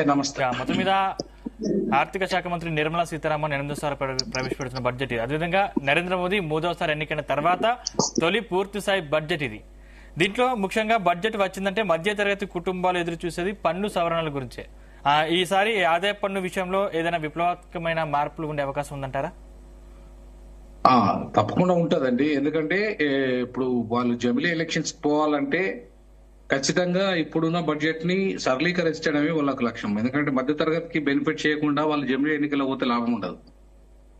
నమస్తే. మొత్తం మీద ఆర్థిక శాఖ మంత్రి నిర్మలా సీతారామన్ 8వ ప్రవేశపెడుతున్న బడ్జెట్ ఇది. అదేవిధంగా నరేంద్ర మోదీ 3వ ఎన్నికైన తర్వాత తొలి పూర్తిస్థాయి బడ్జెట్ ఇది. దీంట్లో ముఖ్యంగా బడ్జెట్ వచ్చిందంటే మధ్యతరగతి కుటుంబాలు ఎదురు చూసేది పన్ను సవరణల గురించే. ఈసారి ఆదాయ పన్ను విషయంలో ఏదైనా విప్లవాత్మకమైన మార్పులు ఉండే అవకాశం ఉందంటారా? తప్పకుండా ఉంటదండి. ఎందుకంటే ఇప్పుడు వాళ్ళు జమిలీ ఎలక్షన్స్ పోవాలంటే ఖచ్చితంగా ఇప్పుడున్న బడ్జెట్ ని సరళీకరించడమే వాళ్ళకు లక్ష్యం. ఎందుకంటే మధ్యతరగతికి బెనిఫిట్ చేయకుండా వాళ్ళు జమిలీ ఎన్నికల్లో పోతే లాభం ఉండదు.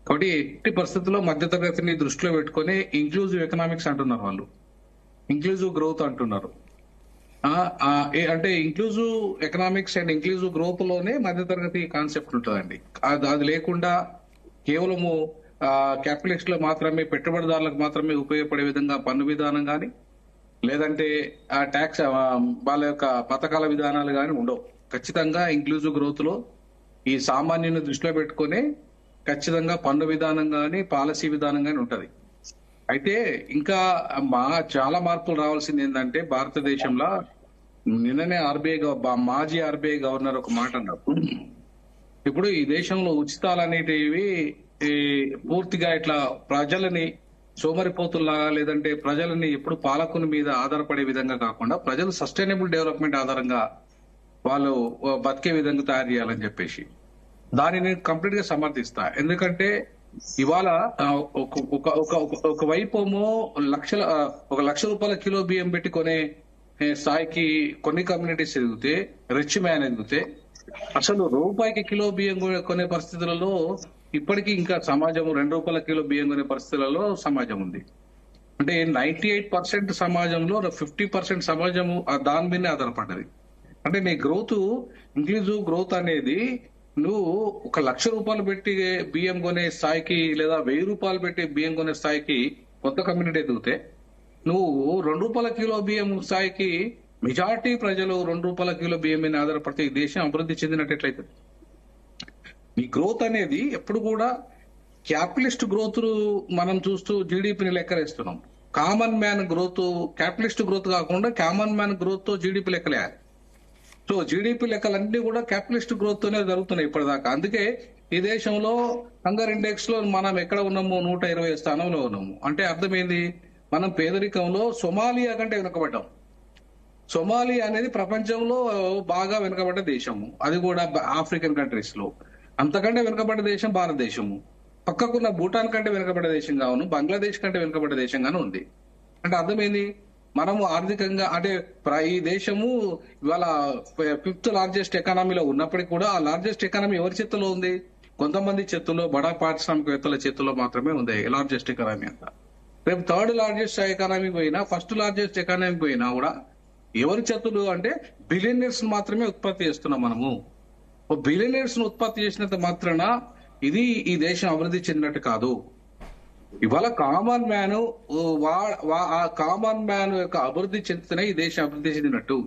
కాబట్టి ఎట్టి పరిస్థితుల్లో మధ్యతరగతిని దృష్టిలో పెట్టుకుని ఇంక్లూజివ్ ఎకనామిక్స్ అంటున్నారు వాళ్ళు, ఇంక్లూజివ్ గ్రోత్ అంటున్నారు. అంటే inclusive economics and inclusive growth లోనే మధ్యతరగతి కాన్సెప్ట్ ఉంటుందండి. అది లేకుండా కేవలము క్యాపిటలిస్ట్ లో మాత్రమే, పెట్టుబడిదారులకు మాత్రమే ఉపయోగపడే విధంగా పన్ను విధానం కానీ, లేదంటే ఆ ట్యాక్స్ వాళ్ళ యొక్క పథకాల విధానాలు కానీ ఉండవు. ఖచ్చితంగా ఇంక్లూజివ్ గ్రోత్ లో ఈ సామాన్యుని దృష్టిలో పెట్టుకుని ఖచ్చితంగా పన్ను విధానం కానీ, పాలసీ విధానం కానీ ఉంటది. అయితే ఇంకా చాలా మార్పులు రావాల్సింది ఏంటంటే, భారతదేశంలో నిన్ననే మాజీ ఆర్బీఐ గవర్నర్ ఒక మాట అన్నారు. ఇప్పుడు ఈ దేశంలో ఉచితాలు అనేటివి పూర్తిగా ఇట్లా ప్రజలని సోమరిపోతుల్లాగా, లేదంటే ప్రజలని ఎప్పుడు పాలకుని మీద ఆధారపడే విధంగా కాకుండా ప్రజలు సస్టైనబుల్ డెవలప్మెంట్ ఆధారంగా వాళ్ళు బతికే విధంగా తయారు చేయాలని చెప్పేసి దానిని కంప్లీట్ గా సమర్థిస్తా. ఎందుకంటే ఇవాళ ఒక వైపేమో ₹1,00,000 కిలో బియ్యం పెట్టి కొనే స్థాయికి కొన్ని కమ్యూనిటీస్ ఎదిగితే, రిచ్ మ్యాన్ ఎదిగితే, అసలు రూపాయికి కిలో బియ్యం కొనే పరిస్థితులలో ఇప్పటికీ ఇంకా సమాజం ₹2 కిలో బియ్యం కొనే పరిస్థితులలో సమాజం ఉంది. అంటే 98% సమాజంలో 50% సమాజము దాని మీదనే ఆధారపడ్డది. అంటే నీ గ్రోత్, ఇంక్లూజివ్ గ్రోత్ అనేది నువ్వు ₹1,00,000 పెట్టి బియ్యం కొనే స్థాయికి, లేదా ₹1,000 పెట్టి బియ్యం కొనే స్థాయికి కొత్త కమ్యూనిటీ ఎదిగితే, నువ్వు ₹2 కిలో బియ్యం స్థాయికి మెజార్టీ ప్రజలు ₹2 కిలో బియ్యం మీద ఆధారపడితే ఈ దేశం అభివృద్ధి చెందినట్లయితే. ఈ గ్రోత్ అనేది ఎప్పుడు కూడా క్యాపిటలిస్ట్ గ్రోత్ మనం చూస్తూ జీడిపిని లెక్కలేస్తున్నాం. Common man growth, capitalist growth కాకుండా కామన్ మ్యాన్ గ్రోత్ తో జీడిపి లెక్కలేయాలి. సో జీడిపి లెక్కలన్నీ కూడా క్యాపిటలిస్ట్ గ్రోత్ తోనే జరుగుతున్నాయి ఇప్పటిదాకా. అందుకే ఈ దేశంలో హంగర్ ఇండెక్స్ లో మనం ఎక్కడ ఉన్నాము? 120 స్థానంలో ఉన్నాము. అంటే అర్థమైంది, మనం పేదరికంలో సొమాలియా కంటే వెనుకబడ్డాం. సొమాలియా అనేది ప్రపంచంలో బాగా వెనుకబడ్డ దేశము, అది కూడా ఆఫ్రికన్ కంట్రీస్ లో. అంతకంటే వెనుకబడ్డ దేశం భారతదేశము. పక్కకున్న భూటాన్ కంటే వెనుకబడ్డ దేశంగాను, బంగ్లాదేశ్ కంటే వెనుకబడ్డ దేశంగాను ఉంది. అంటే అర్థమైంది, మనము ఆర్థికంగా అంటే ఈ దేశము ఇవాళ 5th లార్జెస్ట్ ఎకానమీలో ఉన్నప్పటికీ కూడా ఆ లార్జెస్ట్ ఎకానమీ ఎవరి చేతుల్లో ఉంది? కొంతమంది చేతుల్లో, బడా పారిశ్రామికవేత్తల చేతుల్లో మాత్రమే ఉంది లార్జెస్ట్ ఎకానమీ అంతా. రేపు 3rd లార్జెస్ట్ ఎకానమీ పోయినా, 1st లార్జెస్ట్ ఎకానమీ పోయినా కూడా ఎవరి చేతులు అంటే బిలియనర్స్ మాత్రమే ఉత్పత్తి చేస్తున్నాం మనము. బిలియనర్స్ ను ఉత్పత్తి చేసినంత మాత్రాన ఇది ఈ దేశం అభివృద్ధి చెందినట్టు కాదు. ఇవాళ కామన్ మ్యాన్, ఆ కామన్ మ్యాన్ యొక్క అభివృద్ధి చెందితేనే ఈ దేశం అభివృద్ధి చెందినట్టు.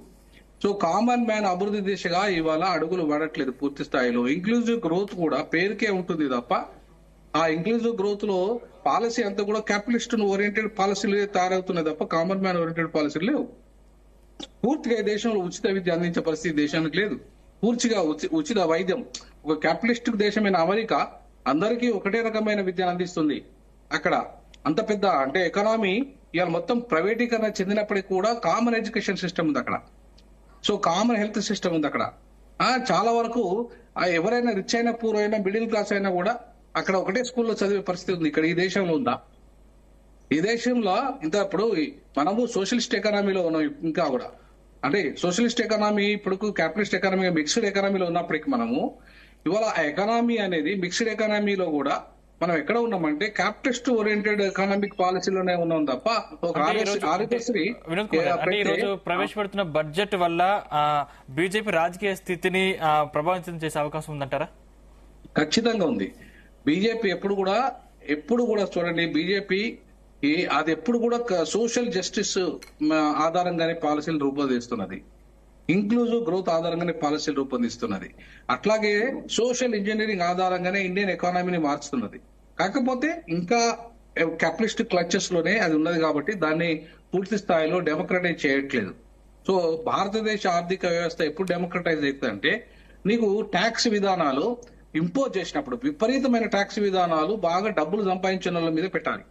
సో కామన్ మ్యాన్ అభివృద్ధి దిశగా ఇవాళ అడుగులు పడట్లేదు పూర్తి స్థాయిలో. ఇంక్లూజివ్ గ్రోత్ కూడా పేరుకే ఉంటుంది తప్ప ఆ ఇంక్లూజివ్ గ్రోత్ లో పాలసీ అంతా కూడా క్యాపిటలిస్ట్ ఓరియంటెడ్ పాలసీలు తయారవుతున్నాయి తప్ప కామన్ మ్యాన్ ఓరియంటెడ్ పాలసీలు లేవు. పూర్తిగా ఈ దేశంలో ఉచిత విద్య అందించే పరిస్థితి దేశానికి లేదు. పూర్తిగా ఉచిత వైద్యం, ఒక క్యాపిటలిస్టిక్ దేశమైన అమెరికా అందరికీ ఒకటే రకమైన విద్యను అందిస్తుంది. అక్కడ అంత పెద్ద అంటే ఎకానమీ ఇవాళ మొత్తం ప్రైవేటీకరణ చెందినప్పటికీ కూడా కామన్ ఎడ్యుకేషన్ సిస్టమ్ ఉంది అక్కడ. సో కామన్ హెల్త్ సిస్టమ్ ఉంది అక్కడ. చాలా వరకు ఎవరైనా రిచ్ అయినా, పూర్ అయినా, మిడిల్ క్లాస్ అయినా కూడా అక్కడ ఒకటే స్కూల్లో చదివే పరిస్థితి ఉంది. ఇక్కడ ఈ దేశంలో ఉందా? ఈ దేశంలో ఇంత ఇప్పుడు మనము సోషలిస్ట్ ఎకానమీలో ఉన్నాం ఇంకా కూడా. అంటే సోషలిస్ట్ ఎకానమీ ఇప్పుడు క్యాపిటలిస్ట్ ఎకానమీ మిక్స్డ్ ఎకానమీలో ఉన్నప్పటికీ మనము ఇవాళ ఆ ఎకానమీ అనేది మిక్స్డ్ ఎకానమీలో కూడా మనం ఎక్కడ ఉన్నామంటే క్యాపిటలిస్ట్ ఓరియంటెడ్ ఎకనామిక్ పాలసీలోనే ఉన్నాం తప్ప ఒక ఈరోజు ప్రవేశపెడుతున్న బడ్జెట్ వల్ల బీజేపీ రాజకీయ స్థితిని ప్రభావితం చేసే అవకాశం ఉందంటారా? ఖచ్చితంగా ఉంది. బీజేపీ ఎప్పుడు కూడా చూడండి, బీజేపీ అది ఎప్పుడు కూడా సోషల్ జస్టిస్ ఆధారంగానే పాలసీలు రూపొందిస్తున్నది, ఇంక్లూజివ్ గ్రోత్ ఆధారంగానే పాలసీలు రూపొందిస్తున్నది. అట్లాగే సోషల్ ఇంజనీరింగ్ ఆధారంగానే ఇండియన్ ఎకానమీని మార్చుతున్నది. కాకపోతే ఇంకా క్యాపిటలిస్ట్ క్లచెస్ లోనే అది ఉన్నది కాబట్టి దాన్ని పూర్తి స్థాయిలో డెమోక్రటైజ్ చేయట్లేదు. సో భారతదేశ ఆర్థిక వ్యవస్థ ఎప్పుడు డెమోక్రటైజ్ అవుతుందంటే నీకు ట్యాక్స్ విధానాలు ఇంపోజ్ చేసినప్పుడు విపరీతమైన ట్యాక్స్ విధానాలు బాగా డబ్బులు సంపాదించిన వాళ్ళ మీద పెట్టాలి.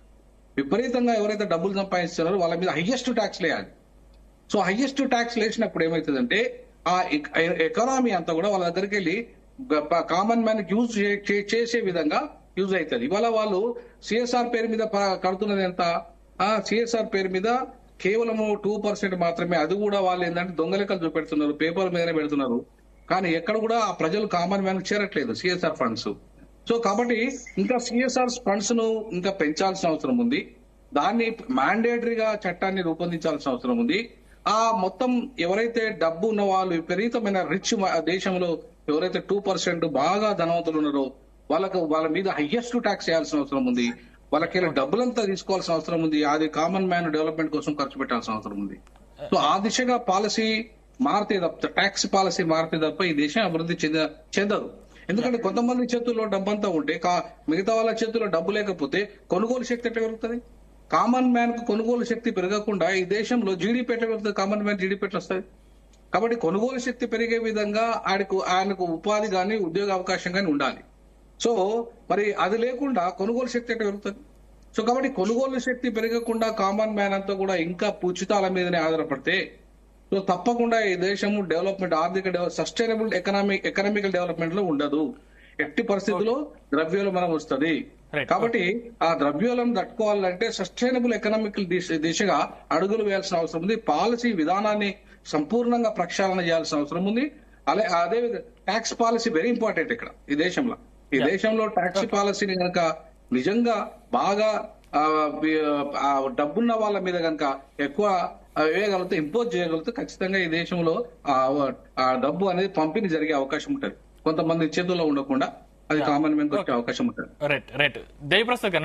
విపరీతంగా ఎవరైతే డబ్బులు సంపాదిస్తున్నారో వాళ్ళ మీద హైయెస్ట్ ట్యాక్స్ వేయాలి. సో హైయెస్ట్ ట్యాక్స్ వేసినప్పుడు ఏమవుతుందంటే ఆ ఎకానమీ అంతా కూడా వాళ్ళ దగ్గరికి వెళ్ళి కామన్ మ్యాన్ యూజ్ చేసే విధంగా యూజ్ అవుతుంది. ఇవాళ వాళ్ళు సిఎస్ఆర్ పేరు మీద కడుతున్నది ఎంత? సిఎస్ఆర్ పేరు మీద కేవలం 2% మాత్రమే. అది కూడా వాళ్ళు ఏంటంటే దొంగ లెక్కలు చూపెడుతున్నారు, పేపర్ల మీదనే పెడుతున్నారు. కానీ ఎక్కడ కూడా ఆ ప్రజలు కామన్ మ్యాన్ చేరట్లేదు సిఎస్ఆర్ ఫండ్స్. సో కాబట్టి ఇంకా సిఎస్ఆర్ ఫండ్స్ ను ఇంకా పెంచాల్సిన అవసరం ఉంది. దాన్ని మ్యాండేటరీగా చట్టాన్ని రూపొందించాల్సిన అవసరం ఉంది. ఆ మొత్తం ఎవరైతే డబ్బు ఉన్న వాళ్ళు విపరీతమైన రిచ్ దేశంలో ఎవరైతే 2% బాగా ధనవంతులు ఉన్నారో వాళ్ళ మీద హైయెస్ట్ ట్యాక్స్ చేయాల్సిన అవసరం ఉంది. వాళ్ళకి డబ్బులంతా తీసుకోవాల్సిన అవసరం ఉంది. అది కామన్ మ్యాన్ డెవలప్మెంట్ కోసం ఖర్చు పెట్టాల్సిన అవసరం ఉంది. సో ఆ దిశగా పాలసీ మారితే తప్ప, ట్యాక్స్ పాలసీ మారితే తప్ప ఈ దేశం అభివృద్ధి చెందదు. ఎందుకంటే కొంతమంది చేతుల్లో డబ్బంతా ఉంటే మిగతా వాళ్ళ చేతుల్లో డబ్బు లేకపోతే కొనుగోలు శక్తి ఎట్లా పెరుగుతుంది? కామన్ మ్యాన్ కు కొనుగోలు శక్తి పెరగకుండా ఈ దేశంలో జీడీపీ ఎట్లా పెరుగుతుంది? కామన్ మ్యాన్ జీడీపీ ఎట్లా వస్తుంది? కాబట్టి కొనుగోలు శక్తి పెరిగే విధంగా ఆయనకు ఉపాధి కానీ ఉద్యోగ అవకాశం కానీ ఉండాలి. సో మరి అది లేకుండా కొనుగోలు శక్తి ఎట్లా పెరుగుతుంది? సో కాబట్టి కొనుగోలు శక్తి పెరగకుండా కామన్ మ్యాన్ అంతా కూడా ఇంకా పూచితాల మీదనే ఆధారపడితే సో తప్పకుండా ఈ దేశము డెవలప్మెంట్, ఆర్థిక సస్టైనబుల్ ఎకనామికల్ డెవలప్మెంట్ లో ఉండదు. ఎట్టి పరిస్థితుల్లో ద్రవ్యోల్బణం వస్తుంది. కాబట్టి ఆ ద్రవ్యోల్బణం తట్టుకోవాలంటే సస్టైనబుల్ ఎకనామికల్ దిశగా అడుగులు వేయాల్సిన అవసరం ఉంది. పాలసీ విధానాన్ని సంపూర్ణంగా ప్రక్షాళన చేయాల్సిన అవసరం ఉంది. అదే ట్యాక్స్ పాలసీ వెరీ ఇంపార్టెంట్ ఇక్కడ ఈ దేశంలో. ఈ దేశంలో ట్యాక్స్ పాలసీని కనుక నిజంగా బాగా డబ్బున్న వాళ్ళ మీద కనుక ఎక్కువ వేయగలిగితే, ఇంపోజ్ చేయగలిగితే ఖచ్చితంగా ఈ దేశంలో ఆ డబ్బు అనేది పంపిణీ జరిగే అవకాశం ఉంటుంది. కొంతమంది చేతుల్లో ఉండకుండా అది కామన్ మ్యాన్ వచ్చే అవకాశం ఉంటుంది. రైట్. జయప్రసాద్ గారు.